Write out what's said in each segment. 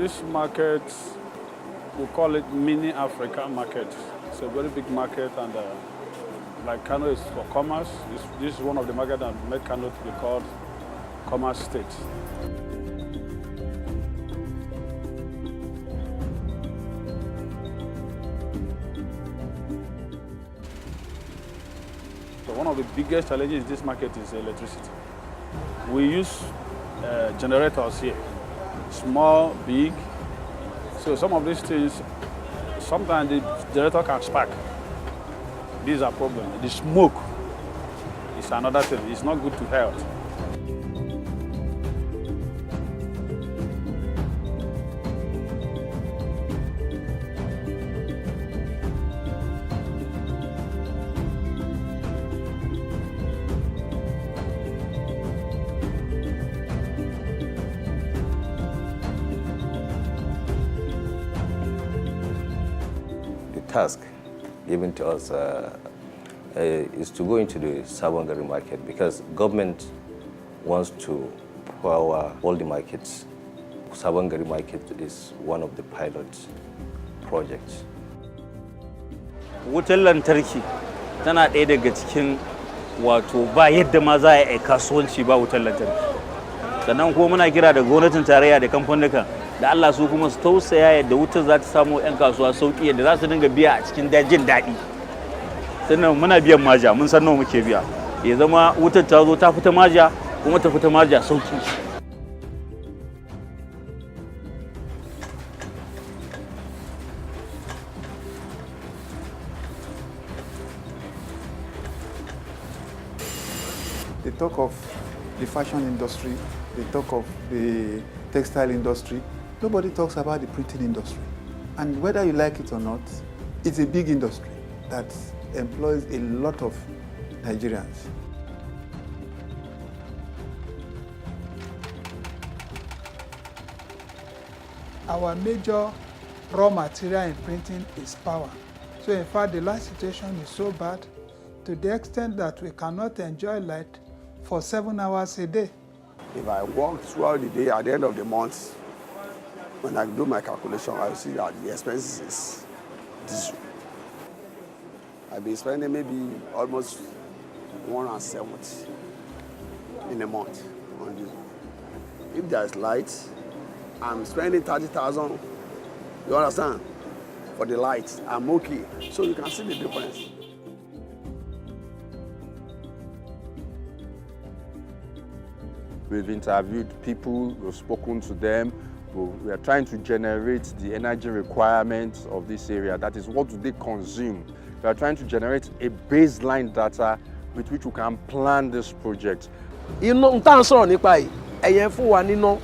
This market, we call it mini African market. It's a very big market, and like Kano is for commerce. This is one of the markets that make Kano to be called commerce state. So one of the biggest challenges in this market is electricity. We use generators here, small, big. So some of these things, sometimes the generator can spark. These are problems. The smoke is another thing. It's not good to health. Task given to us is to go into the Sabongari market because government wants to power all the markets. Sabongari market is one of the pilot projects. Wutar lantarki tana ɗaya daga cikin wato ba yadda ma za a yi kasuwanci ba wutar lantarki. Sannan kuma muna kira da gwamnatin tarayya da kamfanuka da Allah su kuma su tausaya yadda wutar za ta samu 'yan kasuwa sauki yadda za su dinga biya a cikin jin daɗi. Sannan muna biyan maja, mun san nawa muke biya. Ya zama wutar ta zo ta fita maja kuma ta fita maja sauki. They talk of the fashion industry, they talk of the textile industry. Nobody talks about the printing industry. And whether you like it or not, it's a big industry that employs a lot of Nigerians. Our major raw material in printing is power. So in fact, the light situation is so bad to the extent that we cannot enjoy light for 7 hours a day. If I work throughout the day, at the end of the month, when I do my calculation, I see that the expenses is diesel. I'll be spending maybe almost 170 in a month on diesel. If there's light, I'm spending 30,000, you understand, for the light. I'm okay. So you can see the difference. We've interviewed people, we've spoken to them. We are trying to generate the energy requirements of this area. That is, what do they consume? We are trying to generate a baseline data with which we can plan this project. Iná ń tàn sọ̀rọ̀ nípa ẹ̀yẹn fún wa níná.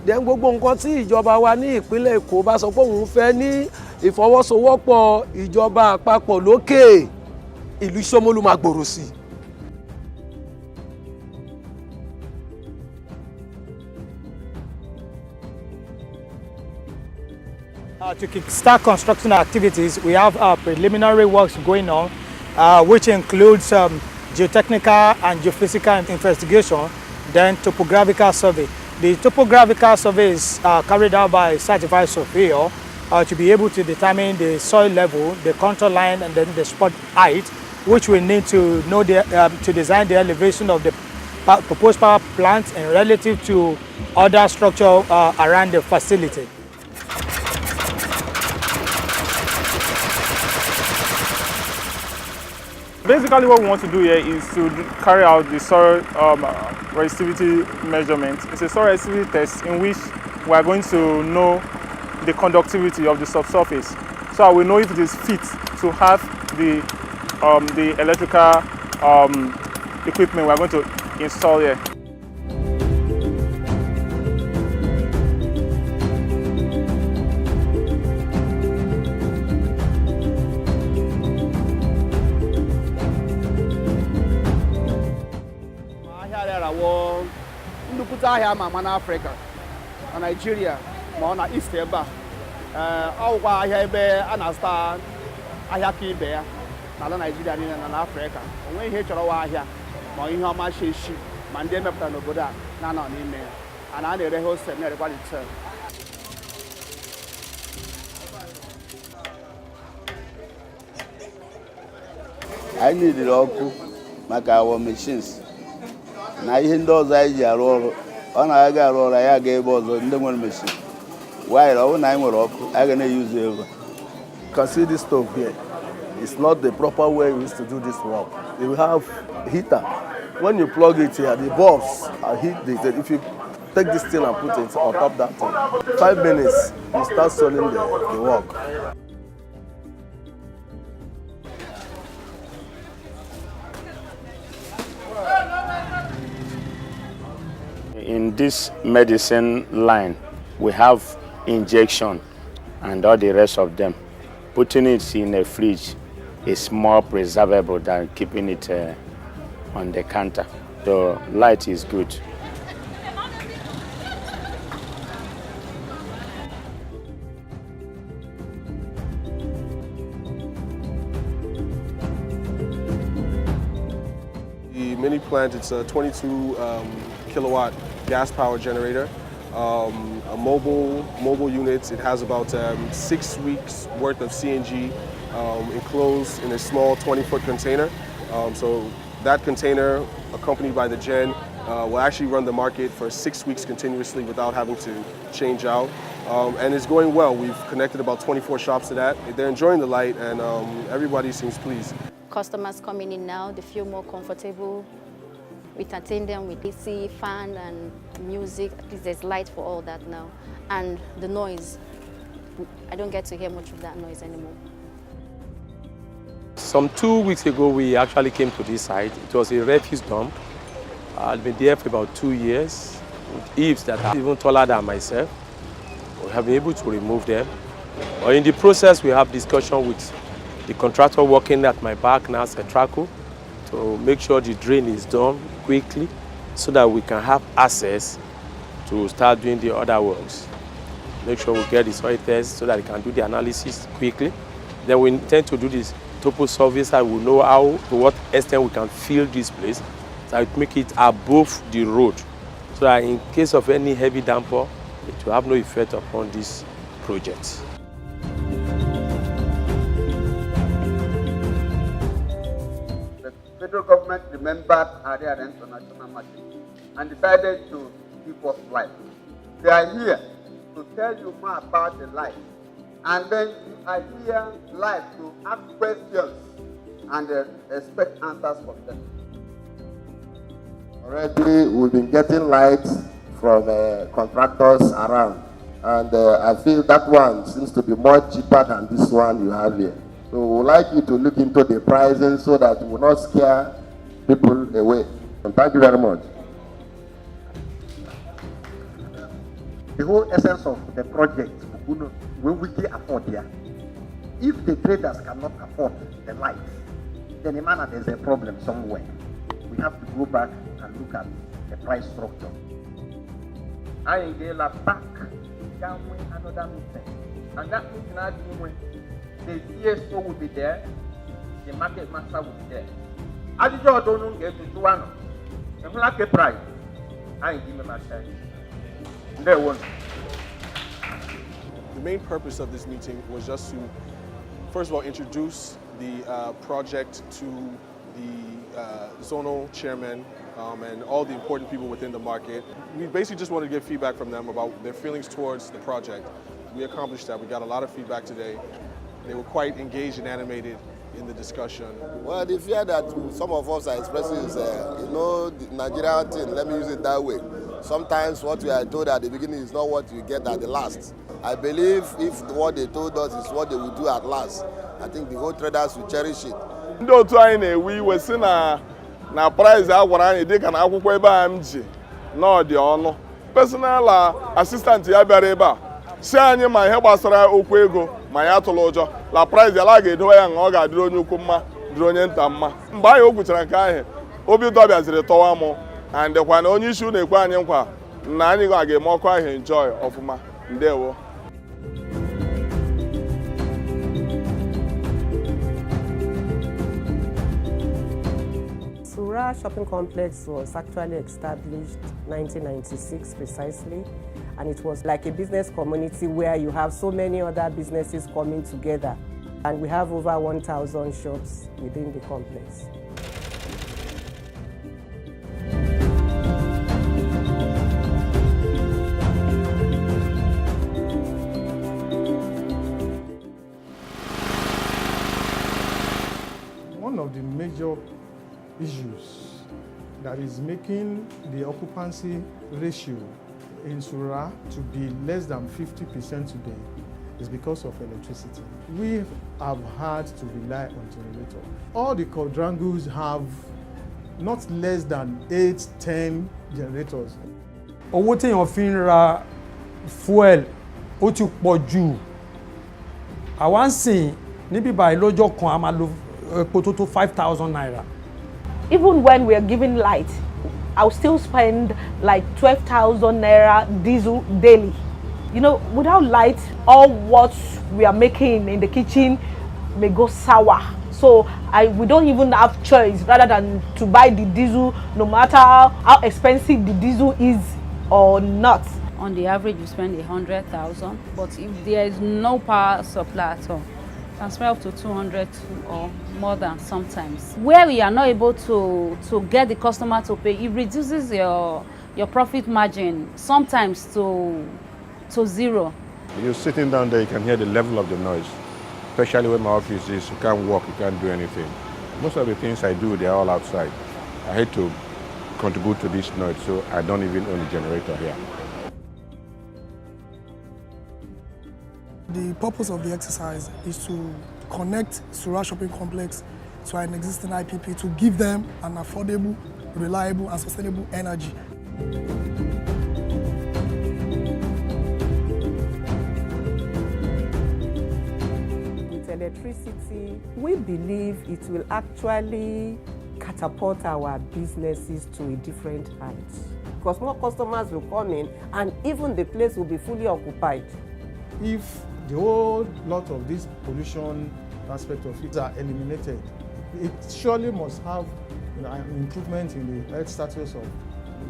Then gbogbo nǹkan tí ìjọba wa ní ìpínlẹ̀ Èkó bá sọ pé òun fẹ́ ní ìfọwọ́sowọ́pọ̀ ìjọba àpapọ̀ lókè, ìlú Ṣómólú máa gbòòrò sí i. To kickstart construction activities, we have preliminary works going on, which includes geotechnical and geophysical investigation, then topographical survey. The topographical survey is carried out by a certified surveyor to be able to determine the soil level, the contour line, and then the spot height, which we need to know to design the elevation of the proposed power plant and relative to other structure around the facility. Basically, what we want to do here is to carry out the soil resistivity measurement. It's a soil resistivity test in which we are going to know the conductivity of the subsurface. So we know if it is fit to have the electrical equipment we are going to install here. Ahịa ma na Africa, na Nigeria, ma na East ebe a. Ọgwụkwa ahịa ebe a na-azụta ahịa ka ibe ya na Nigeria niile na Africa. Onwe ihe chọrọ wa ahịa ma ihe ọma sheshi ma ndị emepụtara n'obodo a na-anọ n'ime ya. A na-ere wholesale na-erekwa retail. I needed ọkụ maka our machines. Na ihe ndị ọzọ anyị ji arụ ọrụ, ọ na-aga arụ ọrụ anyị aga ebe ọzọ ndị nwere machine. While ọ na anyị nwere ọkụ, anyị ga na-use ego. You can see this stove here. It's not the proper way we used to do this work. We have heater. When you plug it here, the bulbs are heat. If you take this thing and put it on top that thing, 5 minutes, you start selling the work. In this medicine line, we have injection and all the rest of them. Putting it in a fridge is more preservable than keeping it on the counter. The light is good. The mini plant, it's a 22 kilowatt gas power generator. A mobile unit. It has about 6 weeks worth of CNG enclosed in a small 20-foot container. So that container, accompanied by the gen, will actually run the market for 6 weeks continuously without having to change out. And it's going well. We've connected about 24 shops to that. They're enjoying the light, and everybody seems pleased. Customers coming in now, they feel more comfortable. We entertain them with AC, fan, and music. At least there's light for all that now. And the noise, I don't get to hear much of that noise anymore. Some 2 weeks ago, we actually came to this site. It was a refuse dump. I've been there for about 2 years, with eaves that are even taller than myself. We have been able to remove them. But in the process, we have discussion with the contractor working at my back now, Cetraco, to make sure the drain is done quickly so that we can have access to start doing the other works. Make sure we get the soil test so that we can do the analysis quickly. Then we intend to do this topo survey so we know how, to what extent we can fill this place, so we make it above the road, so that in case of any heavy downpour, it will have no effect upon this project. The federal government remembered Area International Market and decided to give us light. They are here to tell you more about the light. And then you are here live to ask questions and expect answers from them. Already we've been getting lights from contractors around. And I feel that one seems to be more cheaper than this one you have here. So we would like you to look into the pricing so that we will not scare people away. And thank you very much. The whole essence of the project, when we can afford here, if the traders cannot afford the lights, then there's a problem somewhere. We have to go back and look at the price structure. I get back down another meeting, and that meeting I do when the CSO will be there, the market master will be there. I just don't get to one. I'm like a price. I ain't give me my time. There one. The main purpose of this meeting was just to, first of all, introduce the project to the zonal chairman and all the important people within the market. We basically just wanted to get feedback from them about their feelings towards the project. We accomplished that. We got a lot of feedback today. They were quite engaged and animated in the discussion. Well, the fear that some of us are expressing is, the Nigerian thing, let me use it that way. Sometimes what we are told at the beginning is not what you get at the last. I believe if what they told us is what they will do at last, I think the whole traders will cherish it. Ndị otu anyị na-ewe iwe si na price agwara anyị dịka na akwụkwọ ebe a m ji na ọ dị ọnụ. Personal assistant ya bịara ebe a si anyị ma ihe gbasara okwu ego ma ya atụla ụjọ la price ala ga-edowe ya nga ọ ga-adịrị onye ukwu mma dịrị onye nta mma. Mgbe anyị okwuchara nke ahụ obi ụtọ bịaziri tọwa mụ and kwa na onye isi na-ekwe anyị nkwa na anyị ga-eme ọkụ ahụ enjoy ọfụma. Ndewo. Rea Shopping Complex was actually established 1996 precisely, and it was like a business community where you have so many other businesses coming together. And we have over 1,000 shops within the complex. One of the major issues that is making the occupancy ratio in Sura to be less than 50% today is because of electricity. We have had to rely on generator. All the quadrangles have not less than 8-10 generators. Owó téèyàn fi ń ra fuel ó ti pọ̀ jù. Àwa ń sìn níbí báyìí lọ́jọ́ kan a máa lo epo tó tó 5,000 naira. Even when we are giving light, I'll still spend like 12,000 naira diesel daily. You know, without light, all what we are making in the kitchen may go sour. So we don't even have choice rather than to buy the diesel, no matter how expensive the diesel is or not. On the average, you spend 100,000, but if there is no power supply at all, you can spend up to 200 or more than sometimes. Where we are not able to get the customer to pay, it reduces your profit margin sometimes to zero. You're sitting down there, you can hear the level of the noise, especially when my office is, you can't walk, you can't do anything. Most of the things I do, they're all outside. I hate to contribute to this noise, so I don't even own a generator here. The purpose of the exercise is to connect Sura Shopping Complex to an existing IPP to give them an affordable, reliable and sustainable energy. With electricity, we believe it will actually catapult our businesses to a different height. Because more customers will come in and even the place will be fully occupied. If the whole lot of this pollution aspect of it are eliminated, it surely must have an improvement in the health status of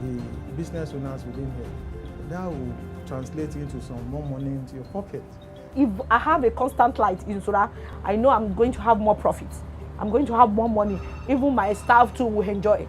the business owners within here. That will translate into some more money into your pocket. If I have a constant light in Sura, I know I'm going to have more profits. I'm going to have more money. Even my staff too will enjoy it.